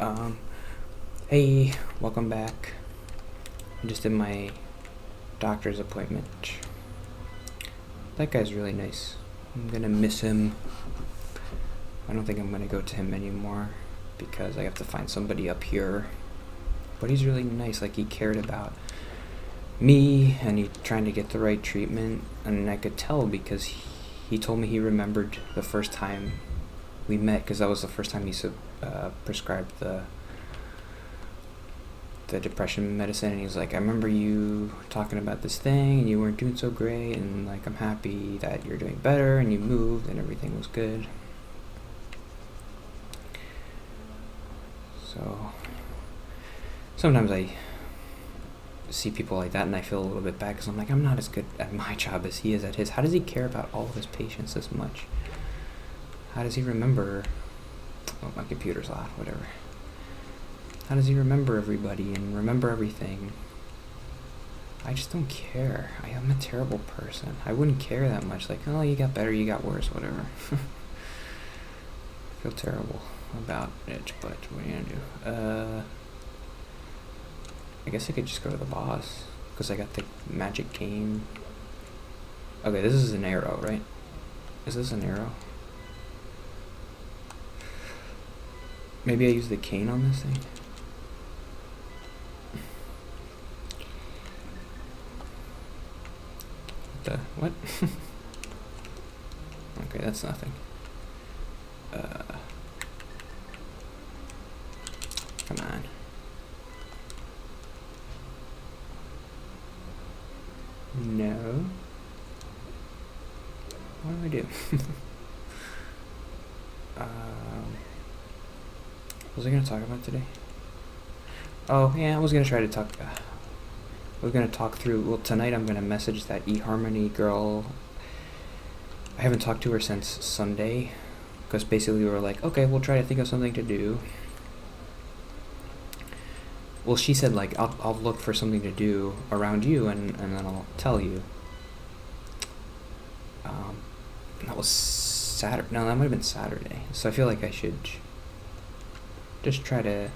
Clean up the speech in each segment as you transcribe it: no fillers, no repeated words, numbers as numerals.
Um, hey, welcome back. I just did my doctor's appointment. That guy's really nice. I'm gonna miss him. I don't think I'm gonna go to him anymore because I have to find somebody up here. But he's really nice, like he cared about me and he trying to get the right treatment, and I could tell because he told me he remembered the first time we met, because that was the first time he prescribed the depression medicine, and he was like, I remember you talking about this thing and you weren't doing so great, and like I'm happy that you're doing better and you moved and everything was good. So sometimes I see people like that and I feel a little bit bad because I'm like, I'm not as good at my job as he is at his. How does he care about all of his patients this much? How does he remember? Oh, my computer's loud, whatever. How does he remember everybody and remember everything? I just don't care. I am a terrible person. I wouldn't care that much. Like, oh, you got better, you got worse, whatever. I feel terrible about it, but what are you gonna do? I guess I could just go to the boss, because I got the magic cane. Okay, this is an arrow, right? Is this an arrow? Maybe I use the cane on this thing? What? Okay, that's nothing. Come on. No. What do I do? What was I gonna talk about today? Oh yeah, I was gonna try to talk. We're gonna talk through. Well, tonight I'm gonna message that eHarmony girl. I haven't talked to her since Sunday, because basically we were like, okay, we'll try to think of something to do. Well, she said like, I'll look for something to do around you, and then I'll tell you. That was Saturday. No, that might have been Saturday. So I feel like I should just try to.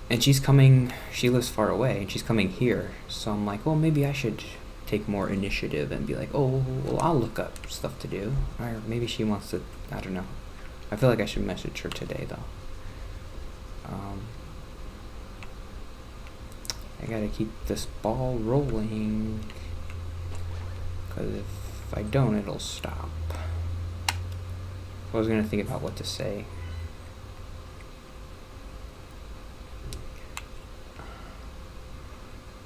And she's coming. She lives far away, and she's coming here. So I'm like, well, maybe I should take more initiative and be like, oh, well, I'll look up stuff to do. Or maybe she wants to. I don't know. I feel like I should message her today, though. I gotta keep this ball rolling, because if I don't, it'll stop. I was gonna think about what to say.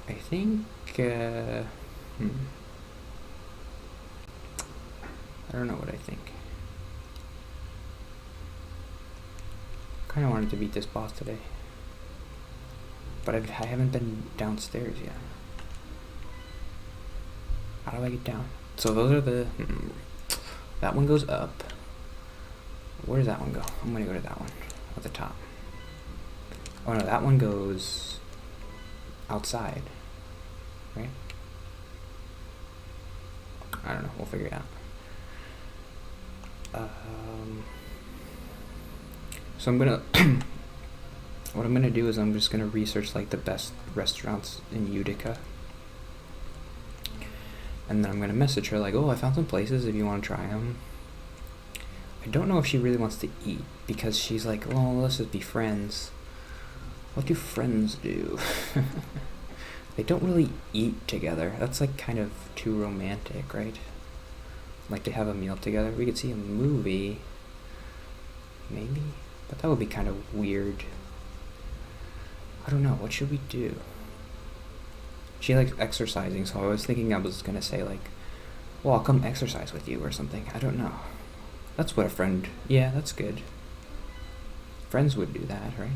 I think, I don't know what I think. Kinda wanted to beat this boss today, but I haven't been downstairs yet. How do I get down? So those are the, that one goes up. Where does that one go? I'm gonna go to that one, at the top. Oh no, that one goes outside, right? I don't know, we'll figure it out. So I'm gonna, what I'm gonna do is I'm just gonna research like the best restaurants in Utica. And then I'm gonna message her like, oh, I found some places if you wanna try them. I don't know if she really wants to eat, because she's like, well, let's just be friends. What do friends do? They don't really eat together. That's like kind of too romantic, right? Like to have a meal together. We could see a movie, maybe, but that would be kind of weird. I don't know, what should we do? She likes exercising, so I was thinking I was gonna say like, well, I'll come exercise with you or something. I don't know. That's what a friend, yeah, that's good. Friends would do that, right?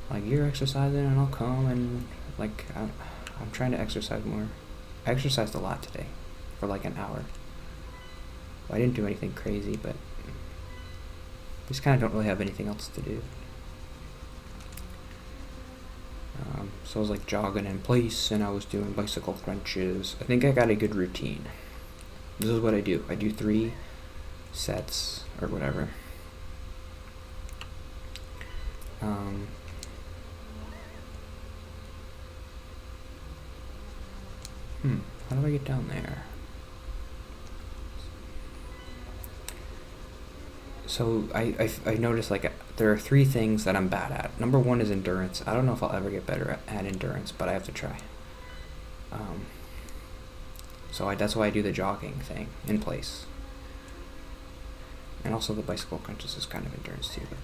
Like, you're exercising and I'll come, and like, I'm trying to exercise more. I exercised a lot today, for like an hour. Well, I didn't do anything crazy, but just kind of don't really have anything else to do. So I was like jogging in place, and I was doing bicycle crunches. I think I got a good routine. This is what I do. I do 3 sets or whatever. How do I get down there? So I noticed like there are 3 things that I'm bad at. Number 1 is endurance. I don't know if I'll ever get better at endurance, but I have to try. So that's why I do the jogging thing in place. And also the bicycle crunches is kind of endurance too. But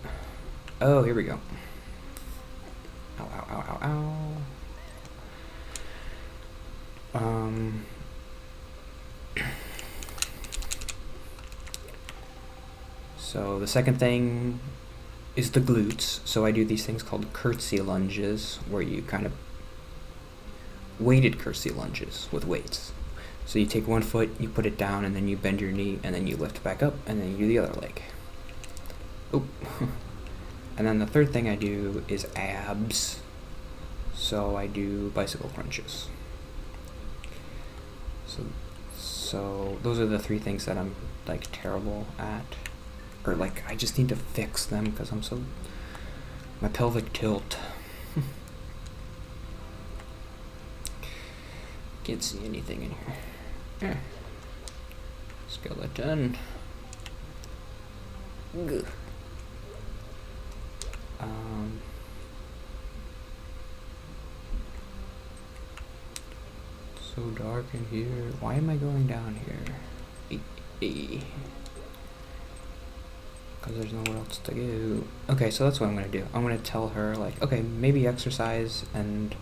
oh, here we go. Ow, ow, ow, ow, ow. So the second thing is the glutes. So I do these things called curtsy lunges, where you kind of weighted curtsy lunges with weights. So you take one foot, you put it down, and then you bend your knee, and then you lift back up, and then you do the other leg. Oh. And then the third thing I do is abs. So I do bicycle crunches. So those are the 3 things that I'm like terrible at. Or like I just need to fix them because my pelvic tilt. Can't see anything in here. Skeleton. Ugh. So dark in here. Why am I going down here? Because there's nowhere else to go. Okay, so that's what I'm going to do. I'm going to tell her, like, okay, maybe exercise, and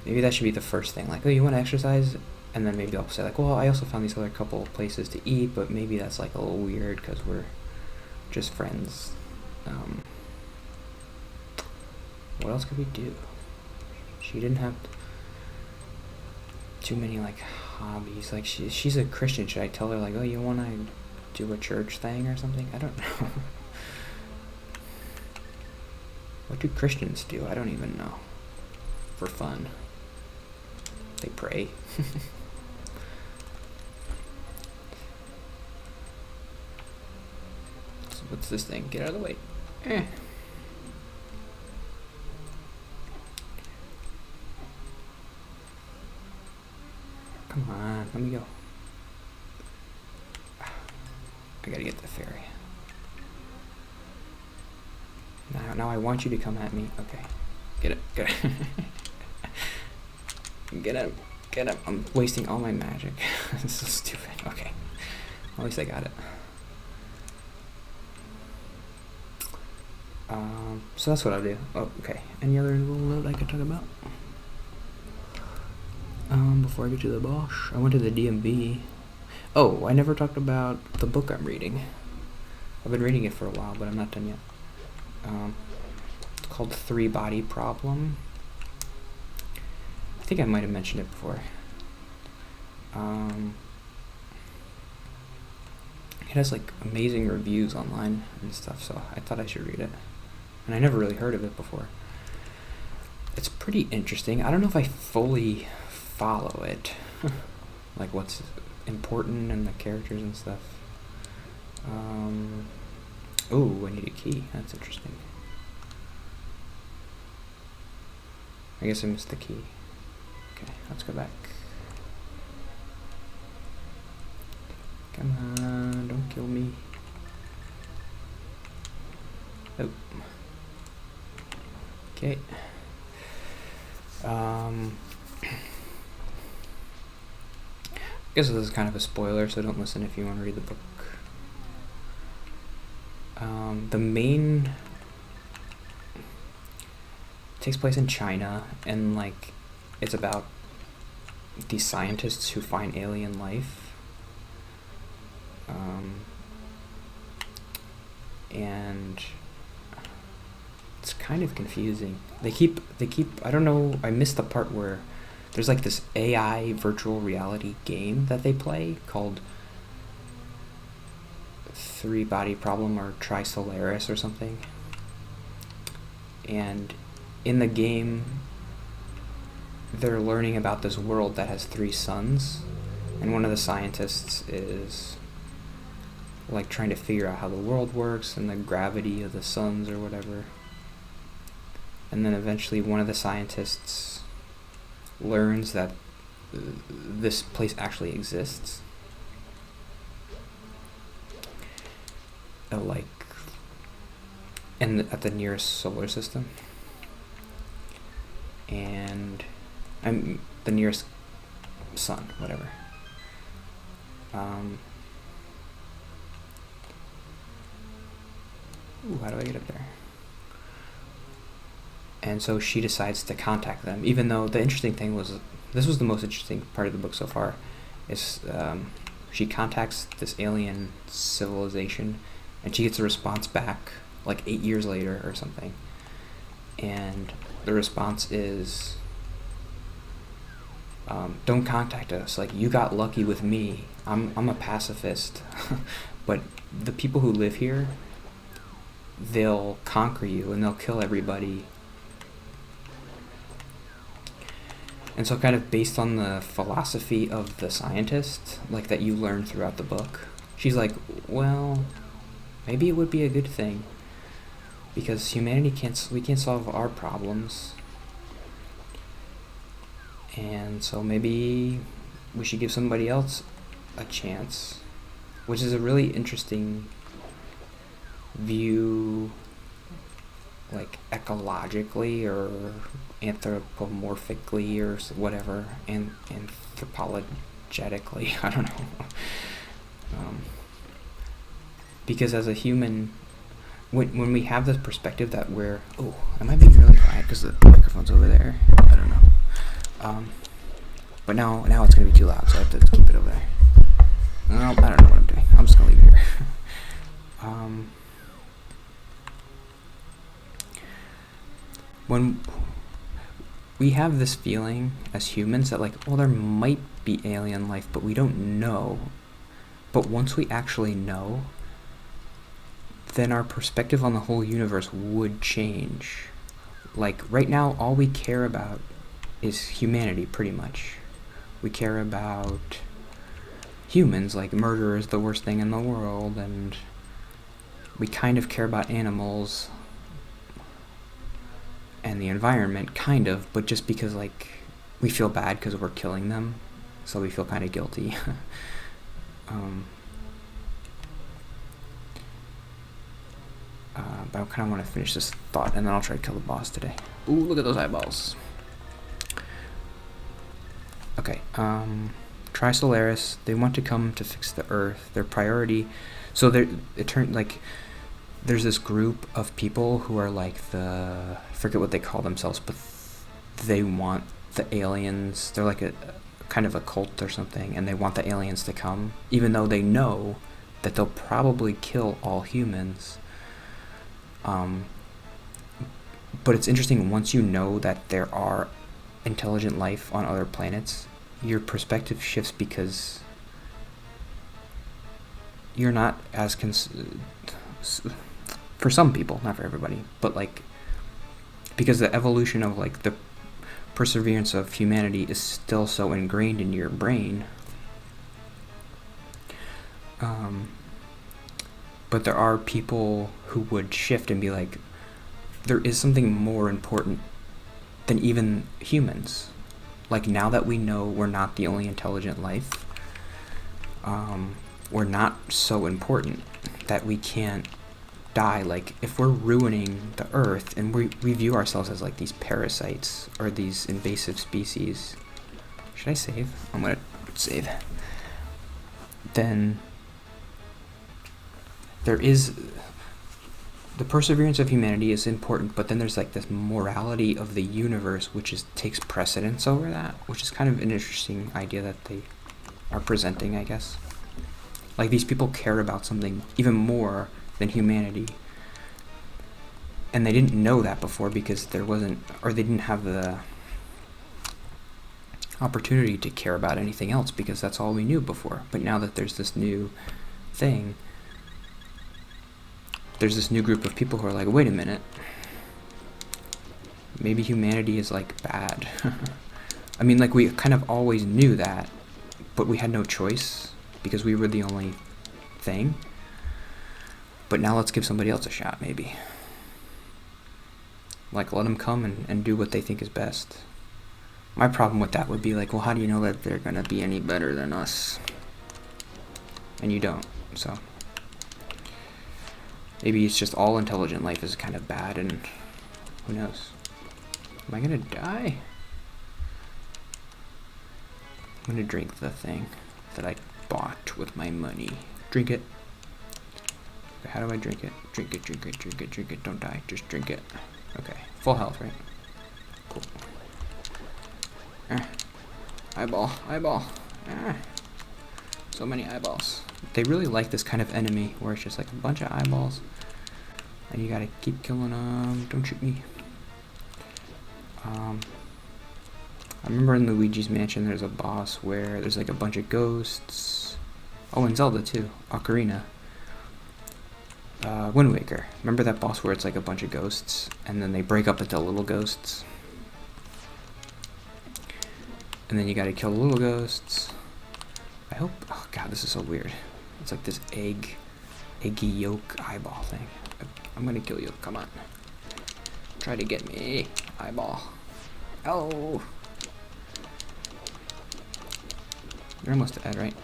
maybe that should be the first thing. Like, oh, you want to exercise? And then maybe I'll say, like, well, I also found these other couple of places to eat, but maybe that's, like, a little weird because we're just friends. What else could we do? She didn't have too many, like, hobbies. Like, she's a Christian. Should I tell her, like, oh, you want to do a church thing or something? I don't know. What do Christians do? I don't even know. For fun. They pray. So what's this thing? Get out of the way. Come on, let me go. I gotta get the ferry. Now I want you to come at me. Okay. Get it. Get it. Get him. Get him. I'm wasting all my magic. This is so stupid. Okay. At least I got it. So that's what I'll do. Oh, okay. Any other little note I could talk about? Before I get to the Bosch, I went to the DMV. Oh, I never talked about the book I'm reading. I've been reading it for a while, but I'm not done yet. It's called 3 Body Problem. I think I might have mentioned it before. It has like amazing reviews online and stuff, so I thought I should read it. And I never really heard of it before. It's pretty interesting. I don't know if I fully follow it. Like what's important and the characters and stuff. Oh, I need a key. That's interesting. I guess I missed the key. Okay, let's go back. Come on, don't kill me. Oh. Okay. I guess this is kind of a spoiler, so don't listen if you want to read the book. The main takes place in China, and like it's about these scientists who find alien life. And it's kind of confusing. They keep I don't know, I missed the part where there's like this AI virtual reality game that they play called 3 Body Problem or Trisolaris or something. And in the game, they're learning about this world that has 3 suns, and one of the scientists is like trying to figure out how the world works and the gravity of the suns or whatever. And then eventually one of the scientists learns that this place actually exists. Like at the nearest solar system. And the nearest sun, whatever. How do I get up there? And so she decides to contact them, even though the interesting thing was, this was the most interesting part of the book so far, is she contacts this alien civilization, and she gets a response back like 8 years later or something. And the response is, don't contact us. Like, you got lucky with me. I'm a pacifist. But the people who live here, they'll conquer you and they'll kill everybody. And so kind of based on the philosophy of the scientist, like that you learn throughout the book, she's like, well, maybe it would be a good thing, because humanity we can't solve our problems, and so maybe we should give somebody else a chance, which is a really interesting view, like ecologically or anthropomorphically or whatever, and anthropologically, I don't know. Because as a human, when we have this perspective that we're, am I being really quiet because the microphone's over there? I don't know. But now it's going to be too loud, so I have to keep it over there. I don't know what I'm doing. I'm just going to leave it here. When we have this feeling as humans that, like, well, there might be alien life, but we don't know. But once we actually know, then our perspective on the whole universe would change. Like, right now, all we care about is humanity, pretty much. We care about humans, like murder is the worst thing in the world, and we kind of care about animals and the environment, kind of, but just because, like, we feel bad because we're killing them, so we feel kind of guilty. But I kind of want to finish this thought, and then I'll try to kill the boss today. Ooh, look at those eyeballs. Okay, Trisolaris, they want to come to fix the Earth. Their priority, so there's this group of people who are like I forget what they call themselves, but they want the aliens. They're like a kind of a cult or something, and they want the aliens to come, even though they know that they'll probably kill all humans. But it's interesting, once you know that there are intelligent life on other planets, your perspective shifts, because you're not as for some people, not for everybody, but like, because the evolution of like the perseverance of humanity is still so ingrained in your brain. But there are people who would shift and be like, there is something more important than even humans. Like, now that we know we're not the only intelligent life, we're not so important that we can't die. Like, if we're ruining the Earth and we view ourselves as like these parasites or these invasive species, should I save? I'm gonna save. Then there is the perseverance of humanity is important, but then there's like this morality of the universe which takes precedence over that, which is kind of an interesting idea that they are presenting, I guess. Like, these people care about something even more than humanity, and they didn't know that before because they didn't have the opportunity to care about anything else, because that's all we knew before. But now that there's this new thing, there's this new group of people who are like, wait a minute, maybe humanity is like bad. I mean, like, we kind of always knew that, but we had no choice because we were the only thing. But now let's give somebody else a shot, maybe. Like, let them come and do what they think is best. My problem with that would be like, well, how do you know that they're gonna be any better than us? And you don't, so. Maybe it's just all intelligent life is kind of bad, and who knows? Am I gonna die? I'm gonna drink the thing that I bought with my money. Drink it. Okay, how do I drink it? Drink it, drink it, drink it, drink it. Don't die, just drink it. Okay, full health, right? Cool. Eyeball, eyeball. So many eyeballs. They really like this kind of enemy where it's just like a bunch of eyeballs. And you gotta keep killing them. Don't shoot me. I remember in Luigi's Mansion there's a boss where there's like a bunch of ghosts. Oh, in Zelda too. Ocarina. Wind Waker. Remember that boss where it's like a bunch of ghosts and then they break up into little ghosts? And then you gotta kill the little ghosts. I hope... Oh god, this is so weird. It's like this eggy yolk eyeball thing. I'm gonna kill you. Come on. Try to get me. Eyeball. Oh! You're almost dead, right?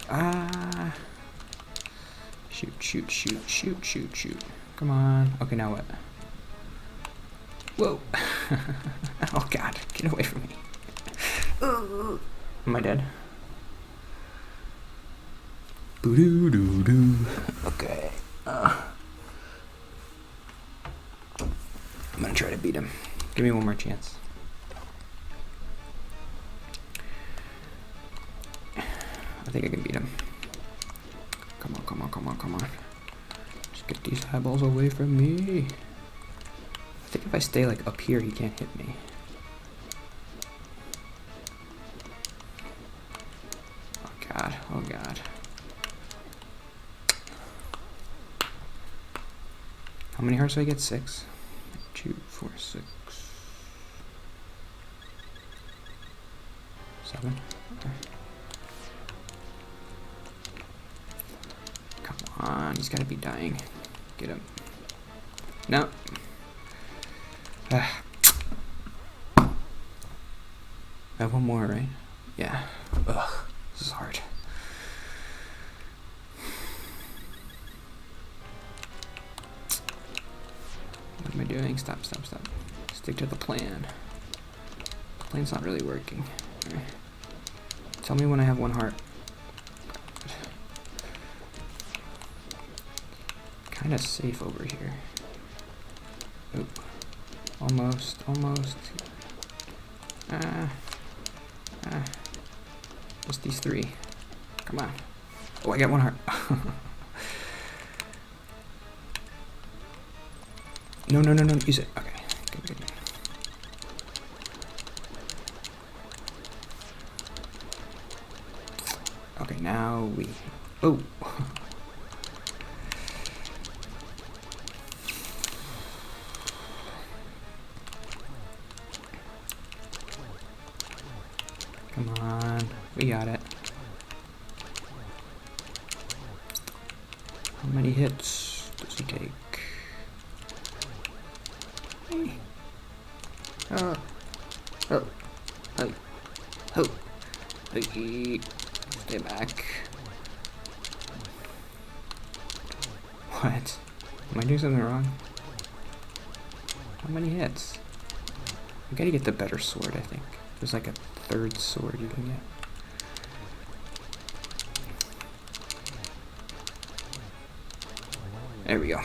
Ah! Shoot, shoot, shoot, shoot, shoot, shoot. Come on. Okay, now what? Whoa! Oh god, get away from me. Am I dead? Boo-doo-doo-doo. Okay. I'm gonna try to beat him. Give me one more chance. I think I can beat him. Come on, come on, come on, come on. Just get these eyeballs away from me. I think if I stay like up here, he can't hit me. Oh god, oh god. How many hearts do I get? 6? 2, 4, 6. 7? Okay. Come on, he's gotta be dying. Get him. No. I have one more, right? Yeah. Ugh, this is hard. What am I doing? Stop, stop, stop. Stick to the plan. The plan's not really working. Right. Tell me when I have one heart. Kind of safe over here. Oop. Almost, almost. Just these 3. Come on. Oh, I got one heart. No, no, no, no, use it. Okay, good, good. Okay, now we... Oh! Come on, we got it. How many hits does he take? Oh, oh, oh, oh, stay back. What? Am I doing something wrong? How many hits? I gotta get the better sword, I think. There's like a 3rd sword you can get. There we go.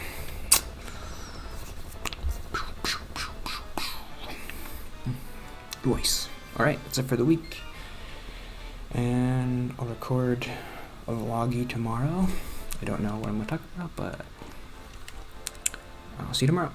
Nice. Alright, that's it for the week. And I'll record a vloggy tomorrow. I don't know what I'm going to talk about, but I'll see you tomorrow.